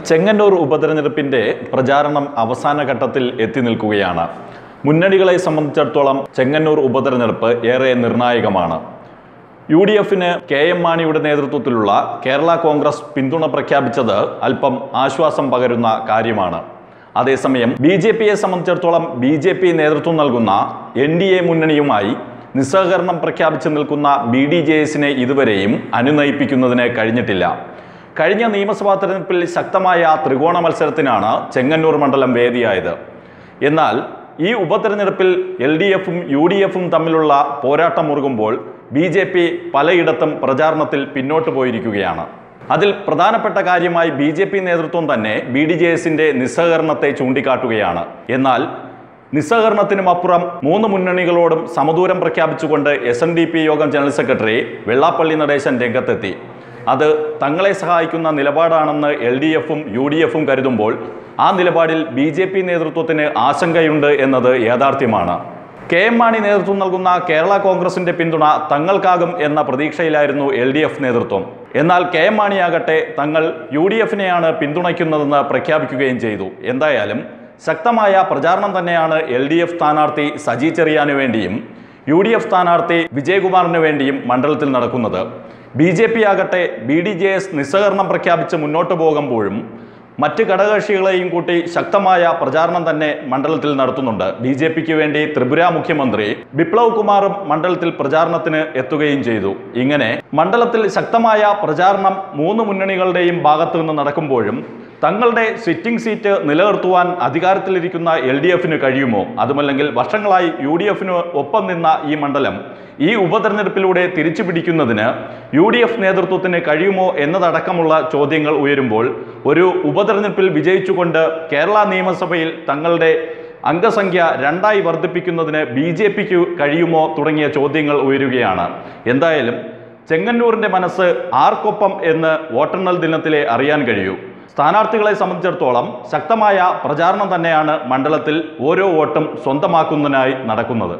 ചെങ്ങന്നൂർ ഉപതെരഞ്ഞെടുപ്പിന്റെ പ്രചാരണം അവസാന ഘട്ടത്തിൽ എത്തി നിൽക്കുകയാണ്. മുന്നണികളെ സംബന്ധിച്ചിടത്തോളം ചെങ്ങന്നൂർ ഉപതെരഞ്ഞെടുപ്പ് ഏറെ നിർണായകമാണ്. UDFന് KM മാണിയുടെ നേതൃത്വത്തിലുള്ള കേരള കോൺഗ്രസ് പിന്തുണ പ്രഖ്യാപിച്ചത് അല്പം ആശ്വാസം പകരുന്ന കാര്യമാണ്. അതേസമയം BJPയെ സംബന്ധിച്ചിടത്തോളം BJP നേതൃത്വം നൽകുന്ന NDA മുന്നണിയുമായി നിസ്സഹകരണം പ്രഖ്യാപിച്ചു നിൽക്കുന്ന BDJSനെ ഇതുവരെയും അനുനയിപ്പിക്കുന്നതിന് കഴിഞ്ഞിട്ടില്ല. കഴിഞ്ഞ നിയമസഭാ തെരഞ്ഞെടുപ്പിൽ ശക്തമായ ത്രികോണ മത്സരത്തിനാണ് ചെങ്ങന്നൂർ മണ്ഡലം വേദിയായത്. എന്നാൽ ഈ ഉപതെരഞ്ഞെടുപ്പിൽ LDFും UDFും തമ്മിലുള്ള പോരാട്ടം മുറുകുമ്പോൾ BJP പലയിടത്തും പ്രചാരണത്തിൽ പിന്നോട്ട് പോയിരിക്കുകയാണ്. അതിൽ പ്രധാനപ്പെട്ട കാര്യമായി BJP നേതൃത്വം തന്നെ BDJSന്റെ നിസ്സഹകരണത്തെ ചൂണ്ടിക്കാട്ടുകയാണ്. എന്നാൽ നിസ്സഹകരണത്തിനും അപ്പുറം മൂന്ന് മുന്നണികളോടും സമദൂരം പ്രഖ്യാപിച്ചുകൊണ്ട് SNDP യോഗം ജനറൽ സെക്രട്ടറി വെള്ളാപ്പള്ളി നടേശൻ രംഗത്തെത്തി. അത് തങ്ങളെ സഹായിക്കുന്ന നിലപാടാണെന്ന് LDFും UDFും കരുതുമ്പോൾ ആ നിലപാടിൽ BJP നേതൃത്വത്തിന് ആശങ്കയുണ്ട് എന്നത് യാഥാർത്ഥ്യമാണ്. KM മാണി നേതൃത്വം നൽകുന്ന കേരള കോൺഗ്രസിന്റെ പിന്തുണ തങ്ങൾക്കാകും എന്ന പ്രതീക്ഷയിലായിരുന്നു LDF നേതൃത്വം. എന്നാൽ KM മാണിയാകട്ടെ തങ്ങൾ UDFനെയാണ് പിന്തുണയ്ക്കുന്നതെന്ന് പ്രഖ്യാപിക്കുകയും ചെയ്തു. എന്തായാലും ശക്തമായ പ്രചാരണം തന്നെയാണ് LDF സ്ഥാനാർത്ഥി സജി ചെറിയാനു വേണ്ടിയും UDF സ്ഥാനാർത്ഥി വിജയകുമാറിന് വേണ്ടിയും മണ്ഡലത്തിൽ നടക്കുന്നത്. BJP ആകട്ടെ BDJS നിസ്സഹകരണം പ്രഖ്യാപിച്ച് മുന്നോട്ട് പോകുമ്പോഴും മറ്റ് ഘടകകക്ഷികളെയും കൂട്ടി ശക്തമായ പ്രചാരണം തന്നെ മണ്ഡലത്തിൽ നടത്തുന്നുണ്ട്. BJPക്ക് വേണ്ടി ത്രിപുര മുഖ്യമന്ത്രി ബിപ്ലവ് കുമാറും മണ്ഡലത്തിൽ പ്രചാരണത്തിന് എത്തുകയും ചെയ്തു. ഇങ്ങനെ മണ്ഡലത്തിൽ ശക്തമായ പ്രചാരണം മൂന്ന് മുന്നണികളുടെയും ഭാഗത്തു നിന്ന് നടക്കുമ്പോഴും തങ്ങളുടെ സിറ്റിംഗ് സീറ്റ് നിലനിർത്തുവാൻ അധികാരത്തിലിരിക്കുന്ന LDFന് കഴിയുമോ? അതുമല്ലെങ്കിൽ വർഷങ്ങളായി UDFന് ഒപ്പം നിന്ന ഈ മണ്ഡലം ഈ ഉപതെരഞ്ഞെടുപ്പിലൂടെ തിരിച്ചു പിടിക്കുന്നതിന് UDF നേതൃത്വത്തിന് കഴിയുമോ എന്നതടക്കമുള്ള ചോദ്യങ്ങൾ ഉയരുമ്പോൾ ഒരു ഉപതെരഞ്ഞെടുപ്പിൽ വിജയിച്ചുകൊണ്ട് കേരള നിയമസഭയിൽ തങ്ങളുടെ അംഗസംഖ്യ 2 വർദ്ധിപ്പിക്കുന്നതിന് BJPക്ക് കഴിയുമോ തുടങ്ങിയ ചോദ്യങ്ങൾ ഉയരുകയാണ്. എന്തായാലും ചെങ്ങന്നൂരിൻ്റെ മനസ്സ് ആർക്കൊപ്പം എന്ന് വോട്ടെണ്ണൽ ദിനത്തിലെ അറിയാൻ കഴിയൂ. സ്ഥാനാർത്ഥികളെ സംബന്ധിച്ചിടത്തോളം ശക്തമായ പ്രചാരണം തന്നെയാണ് മണ്ഡലത്തിൽ ഓരോ വോട്ടും സ്വന്തമാക്കുന്നതിനായി നടക്കുന്നത്.